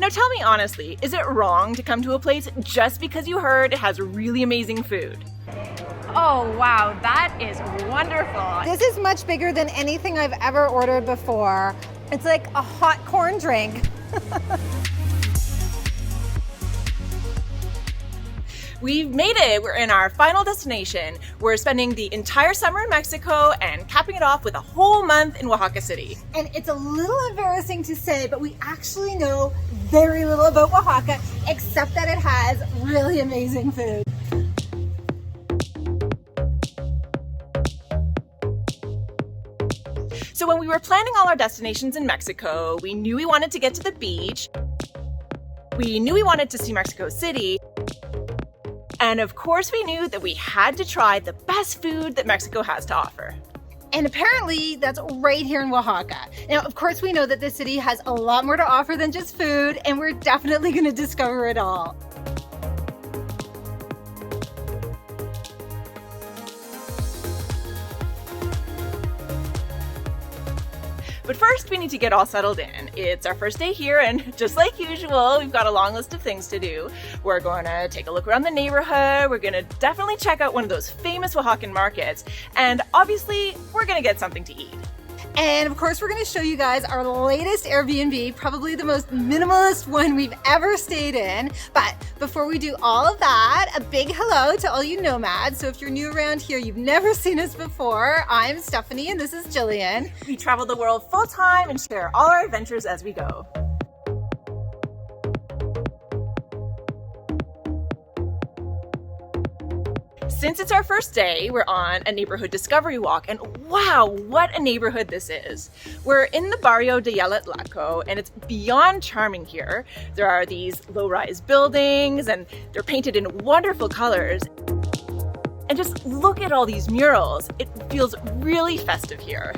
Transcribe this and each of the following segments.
Now tell me honestly, is it wrong to come to a place just because you heard it has really amazing food? Oh wow, that is wonderful. This is much bigger than anything I've ever ordered before. It's like a hot corn drink. We've made it. We're in our final destination. We're spending the entire summer in Mexico and capping it off with a whole month in Oaxaca City. And it's a little embarrassing to say, but we actually know very little about Oaxaca, except that it has really amazing food. So when we were planning all our destinations in Mexico, we knew we wanted to get to the beach. We knew we wanted to see Mexico City. And of course we knew that we had to try the best food that Mexico has to offer. And apparently that's right here in Oaxaca. Now, of course we know that this city has a lot more to offer than just food, and we're definitely going to discover it all. But first, we need to get all settled in. It's our first day here, and just like usual, we've got a long list of things to do. We're going to take a look around the neighborhood. We're going to definitely check out one of those famous Oaxacan markets. And obviously, we're going to get something to eat. And of course, we're going to show you guys our latest Airbnb, probably the most minimalist one we've ever stayed in. But before we do all of that, a big hello to all you nomads. So if you're new around here, you've never seen us before, I'm Stephanie and this is Gillian. We travel the world full time and share all our adventures as we go. Since it's our first day, we're on a neighborhood discovery walk, and wow, what a neighborhood this is. We're in the barrio de Jalatlaco, and it's beyond charming here. There are these low-rise buildings, and they're painted in wonderful colors. And just look at all these murals. It feels really festive here.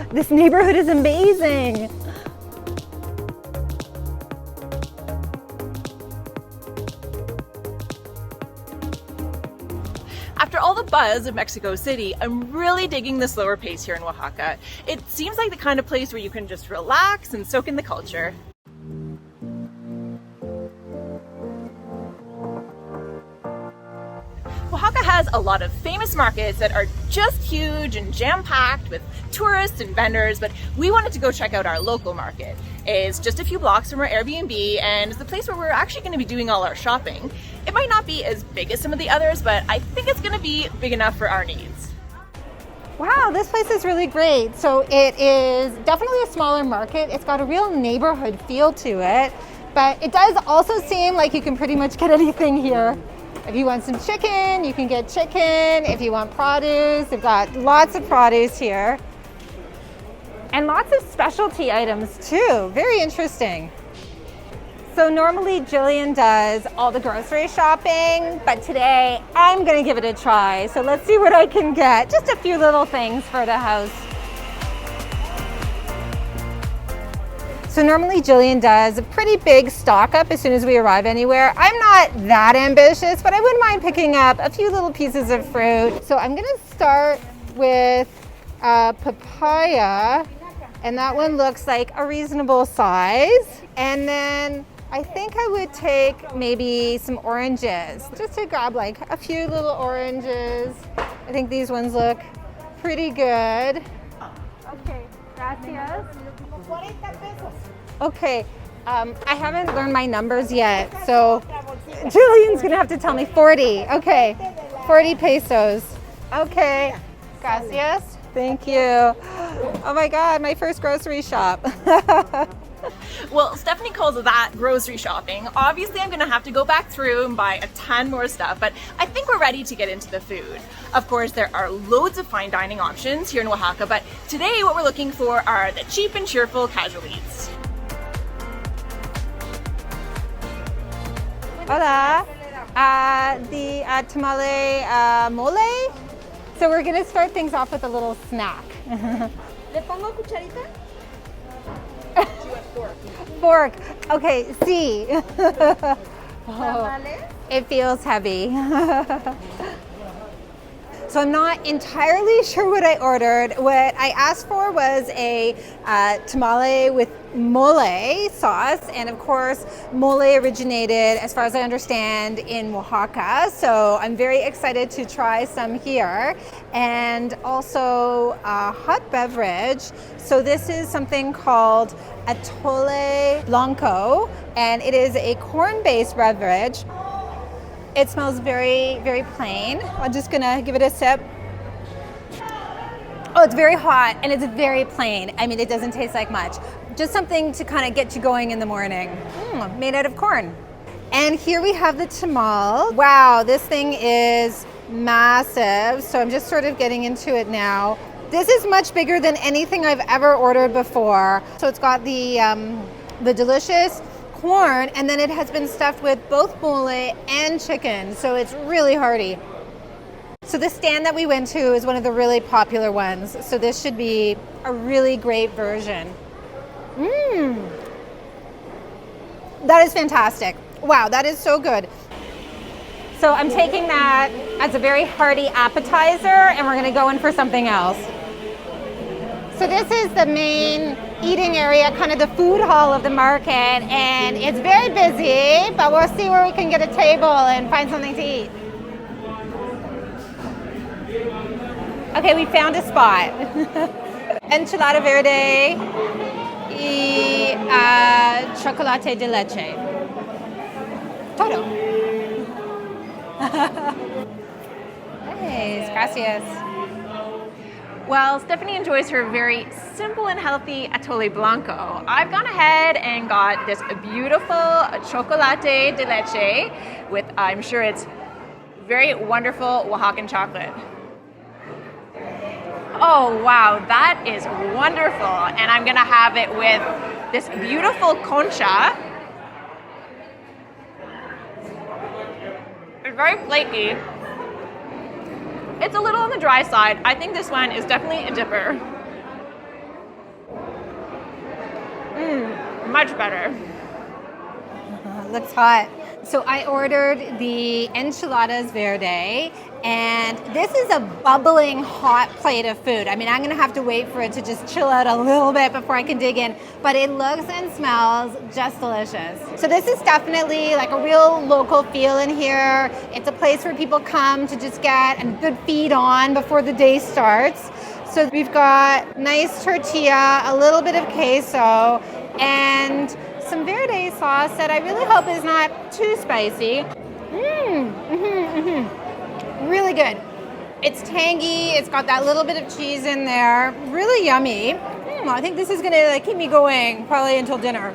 This neighborhood is amazing. After all the buzz of Mexico City, I'm really digging the slower pace here in Oaxaca. It seems like the kind of place where you can just relax and soak in the culture. Oaxaca has a lot of famous markets that are just huge and jam-packed with tourists and vendors, but we wanted to go check out our local market. It's just a few blocks from our Airbnb, and it's the place where we're actually going to be doing all our shopping. It might not be as big as some of the others, but I think it's going to be big enough for our needs. Wow, this place is really great. So it is definitely a smaller market. It's got a real neighborhood feel to it, but it does also seem like you can pretty much get anything here. If you want some chicken, you can get chicken. If you want produce, they've got lots of produce here. And lots of specialty items too, very interesting. So normally Gillian does all the grocery shopping, but today I'm gonna give it a try. So let's see what I can get. Just a few little things for the house. So normally Gillian does a pretty big stock up as soon as we arrive anywhere. I'm not that ambitious, but I wouldn't mind picking up a few little pieces of fruit. So I'm gonna start with papaya, and that one looks like a reasonable size. And then I think I would take maybe some oranges, just to grab like a few little oranges. I think these ones look pretty good. Okay, gracias. Okay, I haven't learned my numbers yet, so Gillian's gonna have to tell me 40. Okay, 40 pesos. Okay, gracias. Thank you. Oh my God, my first grocery shop. Well, Stephanie calls that grocery shopping. Obviously, I'm gonna have to go back through and buy a ton more stuff, but I think we're ready to get into the food. Of course, there are loads of fine dining options here in Oaxaca, but today what we're looking for are the cheap and cheerful casual eats. Hola, the tamale mole. So we're gonna start things off with a little snack. ¿Le pongo cucharita? Fork. Okay, see. Tamales? It feels heavy. So I'm not entirely sure what I ordered. What I asked for was a tamale with mole sauce, and of course mole originated, as far as I understand, in Oaxaca, so I'm very excited to try some here. And also a hot beverage, so this is something called Atole Blanco, and it is a corn-based beverage. It smells very, very plain. I'm just gonna give it a sip. Oh, it's very hot and it's very plain. I mean, it doesn't taste like much. Just something to kind of get you going in the morning. Made out of corn. And here we have the tamal. Wow, this thing is massive. So I'm just sort of getting into it now. This is much bigger than anything I've ever ordered before. So it's got the delicious corn, and then it has been stuffed with both mole and chicken. So it's really hearty. So the stand that we went to is one of the really popular ones. So this should be a really great version. That is fantastic. Wow, that is so good. So I'm taking that as a very hearty appetizer, and we're gonna go in for something else. So this is the main eating area, kind of the food hall of the market, and it's very busy, but we'll see where we can get a table and find something to eat. Okay, we found a spot. Enchilada verde y chocolate de leche. Todo. Nice, gracias. While Stephanie enjoys her very simple and healthy atole blanco, I've gone ahead and got this beautiful chocolate de leche with, I'm sure it's very wonderful Oaxacan chocolate. Oh wow, that is wonderful. And I'm gonna have it with this beautiful concha. It's very flaky. It's a little on the dry side. I think this one is definitely a dipper. Much better. Looks hot. So I ordered the enchiladas verde, and this is a bubbling hot plate of food. I mean, I'm gonna have to wait for it to just chill out a little bit before I can dig in, but it looks and smells just delicious. So this is definitely like a real local feel in here. It's a place where people come to just get a good feed on before the day starts. So we've got nice tortilla, a little bit of queso, and some verde sauce that I really hope is not too spicy. Really good. It's tangy, it's got that little bit of cheese in there. Really yummy. I think this is gonna keep me going probably until dinner.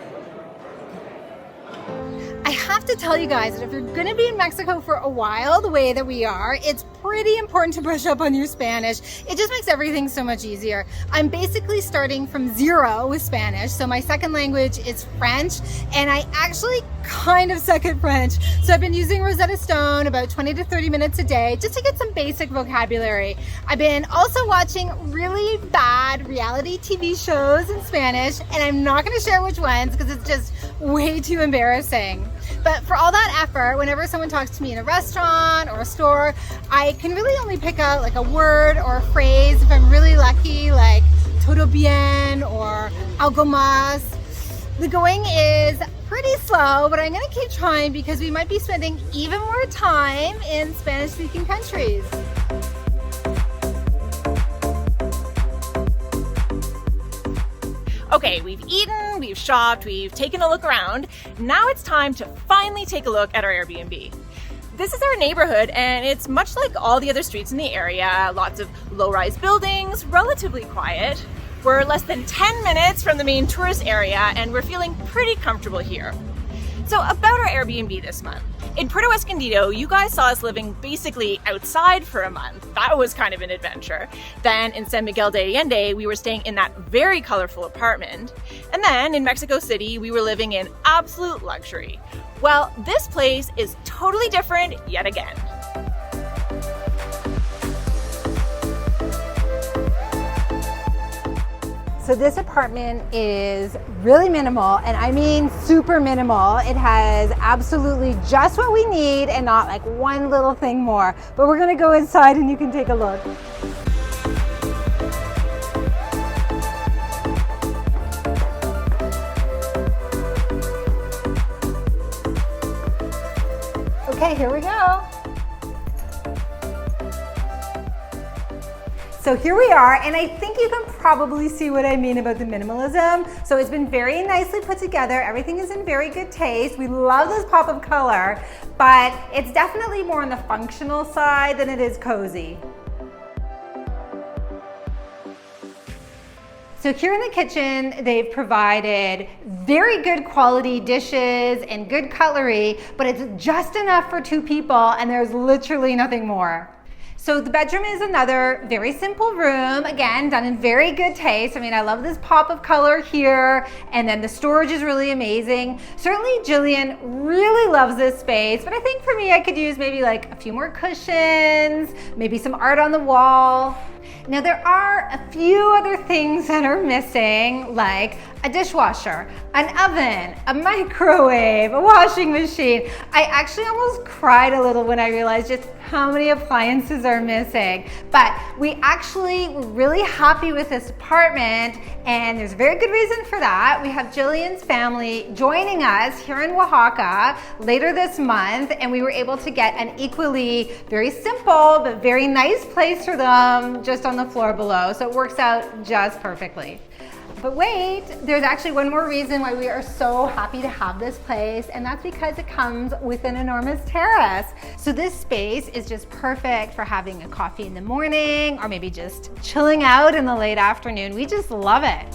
I have to tell you guys that if you're gonna be in Mexico for a while, the way that we are, it's pretty important to brush up on your Spanish. It just makes everything so much easier. I'm basically starting from zero with Spanish, so my second language is French, and I actually kind of suck at French. So I've been using Rosetta Stone about 20 to 30 minutes a day just to get some basic vocabulary. I've been also watching really bad reality TV shows in Spanish, and I'm not gonna share which ones because it's just way too embarrassing. But for all that effort, whenever someone talks to me in a restaurant or a store, I can really only pick out like a word or a phrase if I'm really lucky, like todo bien or algo más. The going is pretty slow, but I'm gonna keep trying because we might be spending even more time in Spanish-speaking countries. Okay, we've eaten, we've shopped, we've taken a look around. Now it's time to finally take a look at our Airbnb. This is our neighborhood, and it's much like all the other streets in the area. Lots of low-rise buildings, relatively quiet. We're less than 10 minutes from the main tourist area, and we're feeling pretty comfortable here. So about our Airbnb this month. In Puerto Escondido, you guys saw us living basically outside for a month. That was kind of an adventure. Then in San Miguel de Allende, we were staying in that very colorful apartment. And then in Mexico City, we were living in absolute luxury. Well, this place is totally different yet again. So this apartment is really minimal, and I mean super minimal. It has absolutely just what we need and not like one little thing more. But we're gonna go inside and you can take a look. Okay, here we go. So here we are, and I think you can probably see what I mean about the minimalism. So it's been very nicely put together. Everything is in very good taste. We love this pop of color, but it's definitely more on the functional side than it is cozy. So here in the kitchen, they've provided very good quality dishes and good cutlery, but it's just enough for 2 people, and there's literally nothing more. So the bedroom is another very simple room, again, done in very good taste. I mean, I love this pop of color here, and then the storage is really amazing. Certainly Gillian really loves this space, but I think for me, I could use maybe like a few more cushions, maybe some art on the wall. Now there are a few other things that are missing, like a dishwasher, an oven, a microwave, a washing machine. I actually almost cried a little when I realized just how many appliances are missing. But we actually were really happy with this apartment, and there's a very good reason for that. We have Gillian's family joining us here in Oaxaca later this month, and we were able to get an equally very simple but very nice place for them just on the floor below. So it works out just perfectly. But wait, there's actually one more reason why we are so happy to have this place, and that's because it comes with an enormous terrace. So this space is just perfect for having a coffee in the morning or maybe just chilling out in the late afternoon. We just love it.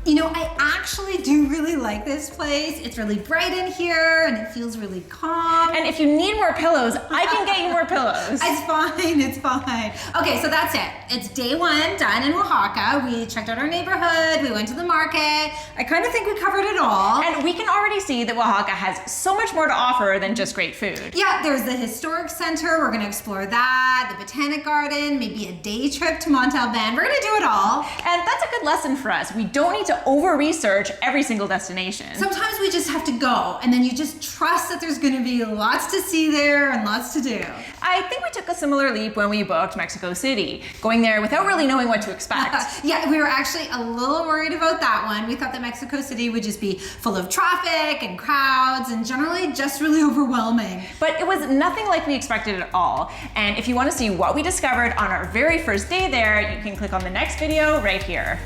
You know, I actually do really like this place. It's really bright in here and it feels really calm. And if you need more pillows, I can get you more pillows. It's fine, it's fine. Okay, so that's it. It's day 1 done in Oaxaca. We checked out our neighborhood, we went to the market. I kind of think we covered it all. And we can already see that Oaxaca has so much more to offer than just great food. Yeah, there's the historic center. We're gonna explore that, the botanic garden, maybe a day trip to Montalban. We're gonna do it all. And that's a good lesson for us. We don't need to over-research every single destination. Sometimes we just have to go, and then you just trust that there's gonna be lots to see there and lots to do. I think we took a similar leap when we booked Mexico City, going there without really knowing what to expect. Yeah, we were actually a little worried about that one. We thought that Mexico City would just be full of traffic and crowds and generally just really overwhelming. But it was nothing like we expected at all. And if you want to see what we discovered on our very first day there, you can click on the next video right here.